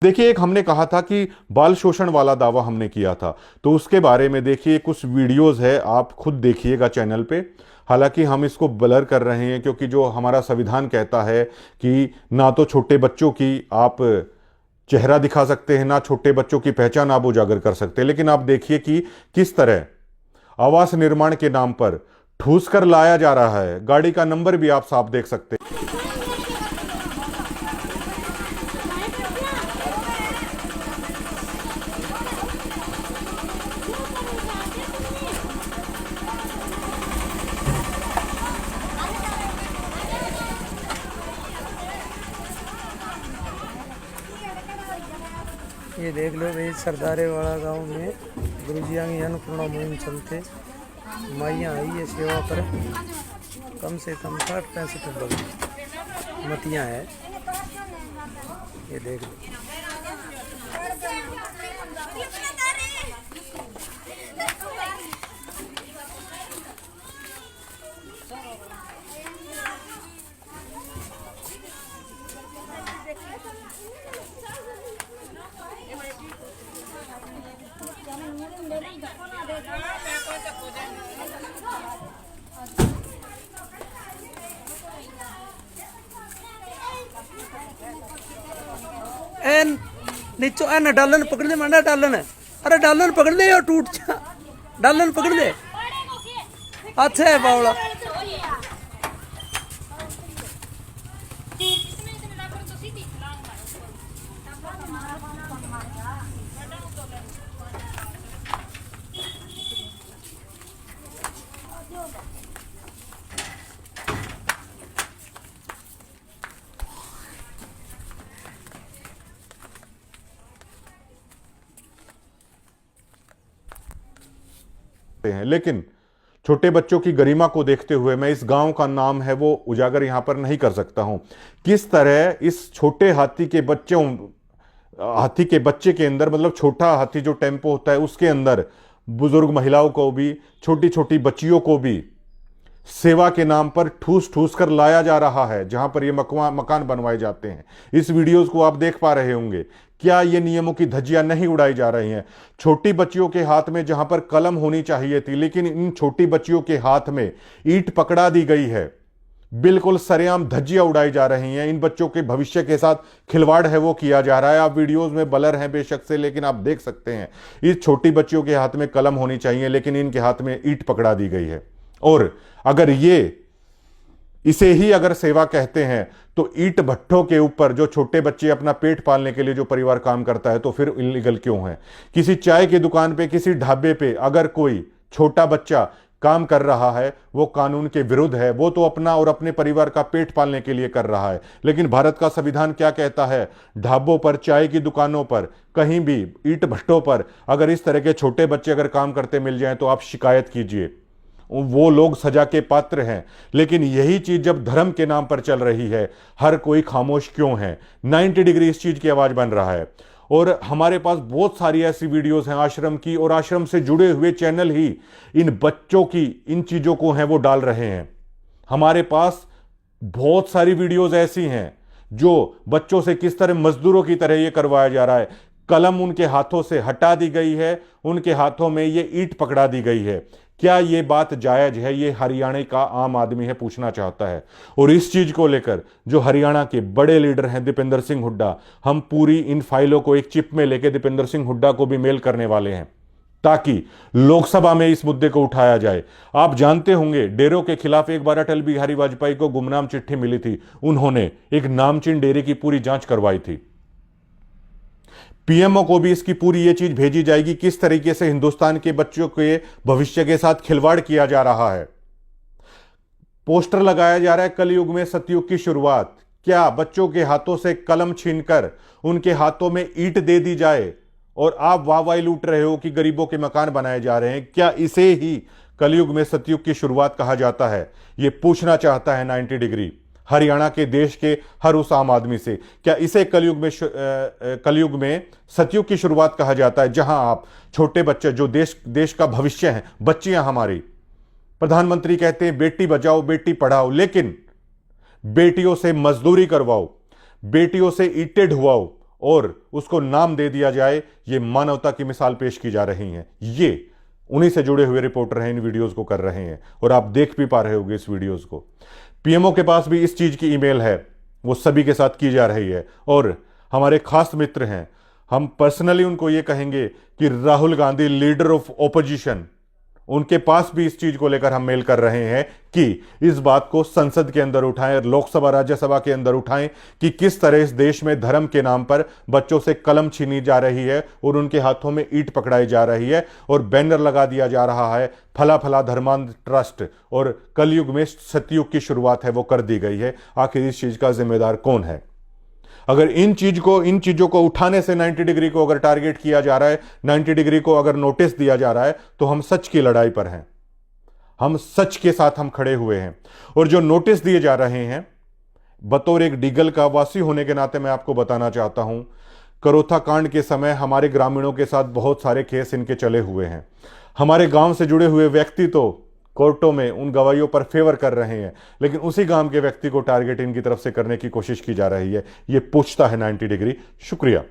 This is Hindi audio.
देखिए, एक हमने कहा था कि बाल शोषण वाला दावा हमने किया था, तो उसके बारे में देखिए कुछ वीडियोस है, आप खुद देखिएगा चैनल पे। हालांकि हम इसको ब्लर कर रहे हैं क्योंकि जो हमारा संविधान कहता है कि ना तो छोटे बच्चों की आप चेहरा दिखा सकते हैं, ना छोटे बच्चों की पहचान आप उजागर कर सकते हैं। लेकिन आप देखिए कि किस तरह आवास निर्माण के नाम पर ठूस कर लाया जा रहा है। गाड़ी का नंबर भी आप साफ देख सकते हैं। ये देख लो भाई, सरदारे वाला गांव में गुरुजिया की अन्नपूर्णा मुहिम चलते माइयाँ आई है सेवा पर। कम से कम 60-65 लोग मतियाँ है। ये देख लो। एन नीचो एन डालन पकड़ दे मांडा डालन। अरे डालन पकड़ ले और टूट जा। डालन पकड़ ले। अच्छा है बावला। हैं, लेकिन छोटे बच्चों की गरिमा को देखते हुए मैं इस गांव का नाम है वो उजागर यहां पर नहीं कर सकता हूं। किस तरह इस छोटे हाथी के बच्चे के अंदर, मतलब छोटा हाथी जो टेम्पो होता है उसके अंदर बुजुर्ग महिलाओं को भी, छोटी छोटी बच्चियों को भी सेवा के नाम पर ठूस ठूस कर लाया जा रहा है, जहां पर ये मकान बनवाए जाते हैं। इस वीडियोस को आप देख पा रहे होंगे। क्या ये नियमों की धज्जियां नहीं उड़ाई जा रही हैं? छोटी बच्चियों के हाथ में जहां पर कलम होनी चाहिए थी, लेकिन इन छोटी बच्चियों के हाथ में ईंट पकड़ा दी गई है। बिल्कुल सरेआम धज्जियां उड़ाई जा रही हैं। इन बच्चों के भविष्य के साथ खिलवाड़ है वो किया जा रहा है। आप वीडियोस में ब्लर हैं बेशक से, लेकिन आप देख सकते हैं इस छोटी बच्चियों के हाथ में कलम होनी चाहिए, लेकिन इनके हाथ में ईंट पकड़ा दी गई है। और अगर इसे ही अगर सेवा कहते हैं तो ईंट भट्ठों के ऊपर जो छोटे बच्चे अपना पेट पालने के लिए जो परिवार काम करता है, तो फिर इलीगल क्यों है? किसी चाय की दुकान पे, किसी ढाबे पे अगर कोई छोटा बच्चा काम कर रहा है, वो कानून के विरुद्ध है। वो तो अपना और अपने परिवार का पेट पालने के लिए कर रहा है। लेकिन भारत का संविधान क्या कहता है? ढाबों पर, चाय की दुकानों पर, कहीं भी ईंट भट्ठों पर अगर इस तरह के छोटे बच्चे अगर काम करते मिल जाएं तो आप शिकायत कीजिए, वो लोग सजा के पात्र हैं। लेकिन यही चीज जब धर्म के नाम पर चल रही है, हर कोई खामोश क्यों है? 90 डिग्री इस चीज की आवाज बन रहा है। और हमारे पास बहुत सारी ऐसी वीडियोस हैं आश्रम की, और आश्रम से जुड़े हुए चैनल ही इन बच्चों की इन चीजों को हैं वो डाल रहे हैं। हमारे पास बहुत सारी वीडियोस ऐसी हैं जो बच्चों से किस तरह मजदूरों की तरह ये करवाया जा रहा है। कलम उनके हाथों से हटा दी गई है, उनके हाथों में ये ईंट पकड़ा दी गई है। क्या ये बात जायज है? ये हरियाणा का आम आदमी है पूछना चाहता है। और इस चीज को लेकर जो हरियाणा के बड़े लीडर हैं दीपेंद्र सिंह हुड्डा, हम पूरी इन फाइलों को एक चिप में लेकर दीपेंद्र सिंह हुड्डा को भी मेल करने वाले हैं, ताकि लोकसभा में इस मुद्दे को उठाया जाए। आप जानते होंगे डेरों के खिलाफ एक बार अटल बिहारी वाजपेयी को गुमनाम चिट्ठी मिली थी। उन्होंने एक नामचीन डेरे की पूरी जांच करवाई थी। पीएमओ को भी इसकी पूरी ये चीज भेजी जाएगी, किस तरीके से हिंदुस्तान के बच्चों के भविष्य के साथ खिलवाड़ किया जा रहा है। पोस्टर लगाया जा रहा है कलयुग में सतयुग की शुरुआत। क्या बच्चों के हाथों से कलम छीनकर उनके हाथों में ईंट दे दी जाए और आप वाहवाही लूट रहे हो कि गरीबों के मकान बनाए जा रहे हैं? क्या इसे ही कलयुग में सतयुग की शुरुआत कहा जाता है? यह पूछना चाहता है 90 डिग्री हरियाणा के देश के हर उस आम आदमी से। क्या इसे कलयुग में सतयुग की शुरुआत कहा जाता है, जहां आप छोटे बच्चे जो देश का भविष्य हैं, बच्चियां हमारी, प्रधानमंत्री कहते हैं बेटी बचाओ बेटी पढ़ाओ, लेकिन बेटियों से मजदूरी करवाओ, बेटियों से ईंटें ढुवाओ और उसको नाम दे दिया जाए, ये मानवता की मिसाल पेश की जा रही है। ये उन्हीं से जुड़े हुए रिपोर्टर हैं, इन वीडियोस को कर रहे हैं और आप देख भी पा रहे होंगे इस वीडियोस को। पीएमओ के पास भी इस चीज की ईमेल है, वो सभी के साथ की जा रही है। और हमारे खास मित्र हैं, हम पर्सनली उनको ये कहेंगे कि Rahul Gandhi leader of opposition, उनके पास भी इस चीज को लेकर हम मेल कर रहे हैं कि इस बात को संसद के अंदर उठाएं, लोकसभा राज्यसभा के अंदर उठाएं कि किस तरह इस देश में धर्म के नाम पर बच्चों से कलम छीनी जा रही है और उनके हाथों में ईंट पकड़ाई जा रही है और बैनर लगा दिया जा रहा है फला फला धर्मांध ट्रस्ट, और कलयुग में सतयुग की शुरुआत है वो कर दी गई है। आखिर इस चीज का जिम्मेदार कौन है? अगर इन चीजों को उठाने से 90 डिग्री को अगर टारगेट किया जा रहा है, 90 डिग्री को अगर नोटिस दिया जा रहा है, तो हम सच की लड़ाई पर हैं, हम सच के साथ हम खड़े हुए हैं। और जो नोटिस दिए जा रहे हैं, बतौर एक डीगल का वासी होने के नाते मैं आपको बताना चाहता हूं, करोथा कांड के समय हमारे ग्रामीणों के साथ बहुत सारे केस इनके चले हुए हैं। हमारे गांव से जुड़े हुए व्यक्ति तो कोर्टों में उन गवाहियों पर फेवर कर रहे हैं, लेकिन उसी गांव के व्यक्ति को टारगेट इनकी तरफ से करने की कोशिश की जा रही है। यह पूछता है 90 डिग्री। शुक्रिया।